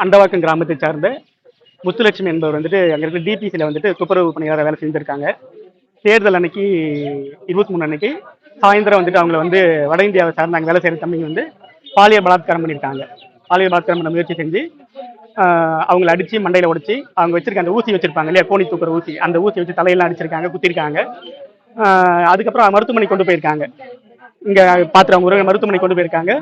அண்டவாக்கம் கிராமத்தை சார்ந்த முத்துலட்சுமி என்பவர் வந்துட்டு அங்கே இருக்கிற டிபிசியில் வந்துட்டு துப்புரவு பணியாளர் வேலை செஞ்சுருக்காங்க. தேர்தல் அன்னைக்கு 23 அன்னைக்கு சாயந்தரம் வந்துட்டு அவங்கள வந்து வட இந்தியாவை சார்ந்த அங்கே வேலை செய்கிற தம்பிங்க வந்து பாலியல் பலாத்காரம் பண்ணியிருக்காங்க. பாலியல் பலாத்காரம் பண்ண முயற்சி செஞ்சு அவங்கள அடித்து மண்டையில் உடைச்சி அவங்க வச்சிருக்க அந்த ஊசி வச்சிருப்பாங்க இல்லையா, கோணி தூக்குற ஊசி, அந்த ஊசி வச்சு தலையெல்லாம் அடிச்சிருக்காங்க, குத்திருக்காங்க. அதுக்கப்புறம் மருத்துவமனை கொண்டு போயிருக்காங்க. இங்கே பார்த்துட்டு அவங்க மருத்துவமனை கொண்டு போயிருக்காங்க.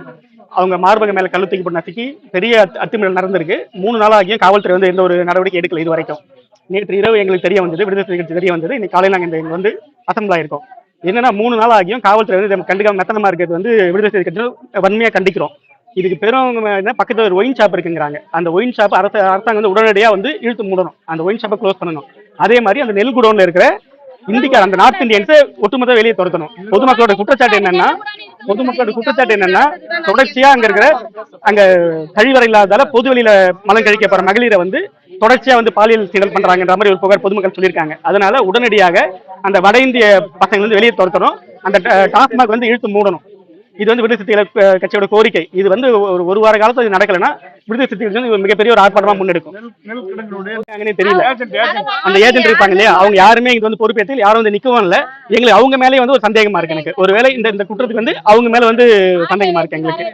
அவங்க மார்பக மேலே கல்லு தூக்கி போட்டு நசுக்கி பெரிய அத்துமீறல் நடந்திருக்கு. 3 நாளாகியும் காவல்துறை வந்து எந்த ஒரு நடவடிக்கை எடுக்கல இது வரைக்கும். நேற்று இரவு எங்களுக்கு தெரிய வந்தது, விடுதலை சிறுத்தைகள் தெரிய வந்தது. இன்னைக்கு காலையில் நாங்கள் இங்கே வந்து அசம்பிள் ஆயிருக்கோம். என்னன்னா 3 நாள் ஆகியும் காவல்துறை வந்து கண்டுக்காம மெத்தனமா இருக்கிறது வந்து விடுதலை சிறுத்தைகள் வன்மையாக கண்டிக்கிறோம். இதுக்கு பெரும் பக்கத்தில் ஒரு ஒயின் ஷாப் இருக்குங்கிறாங்க. அந்த ஒயின் ஷாப் அரசாங்கம் வந்து உடனடியாக வந்து இழுத்து மூடணும், அந்த ஒயின் ஷாப்பை க்ளோஸ் பண்ணணும். அதே மாதிரி அந்த நெல் குடோன்ல இருக்கிற இந்திக்கார அந்த நார்த் இந்தியன்ஸை ஒட்டுமொத்த வெளியே துரத்தணும். பொதுமக்களோட குற்றச்சாட்டு என்னன்னா தொடர்ச்சியா அங்க இருக்கிற அங்க கழிவறை இல்லாததால பொது வெளியில மலம் கழிக்க போற மகளிரை வந்து தொடர்ச்சியா வந்து பாலியல் சீடல் பண்றாங்கன்ற மாதிரி ஒரு புகார் பொதுமக்கள் சொல்லியிருக்காங்க. அதனால உடனடியாக அந்த வட இந்திய பசங்களை வந்து வெளியே துரத்தணும், அந்த டாஸ்மாக் வந்து இழுத்து மூடணும். இது வந்து விடுதலை சிறுத்தைகள் கட்சியோட கோரிக்கை. இது வந்து ஒரு வார காலத்துல இது நடக்கலன்னா விடுதலை சிறுத்தைகள் வந்து மிகப்பெரிய ஒரு ஆர்ப்பாட்டமா முன்னெடுக்கும். தெரியல, அந்த ஏஜென்ட் இருப்பாங்க இல்லையா, அவங்க யாருமே இது வந்து பொறுப்பேற்று யாரும் வந்து நிக்கவும் இல்லை. எங்களுக்கு அவங்க மேலே வந்து ஒரு சந்தேகமா இருக்கு. எனக்கு ஒருவேளை இந்த குற்றத்துக்கு வந்து அவங்க மேல வந்து சந்தேகமா இருக்கு எங்களுக்கு.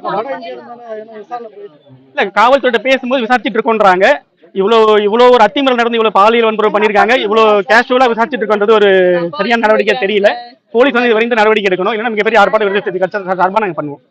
இல்ல, காவல்துறை பேசும்போது விசாரிச்சுட்டு இருக்கோன்றாங்க. இவ்வளோ ஒரு அத்திமீறல் நடந்து இவ்வளவு பாலியல் வன்புறவு பண்ணிருக்காங்க, இவ்வளவு கேஷுவலா விசாரிச்சுட்டு இருக்கோன்றது ஒரு சரியான நடவடிக்கை தெரியல. போலீஸ் வந்து விரைந்து நடவடிக்கை எடுக்கணும், இல்லைன்னா மிகப்பெரிய ஆர்ப்பாட்டம் விடுதலை சிறுத்தைகள் சார்பாக நாங்கள் பண்ணுவோம்.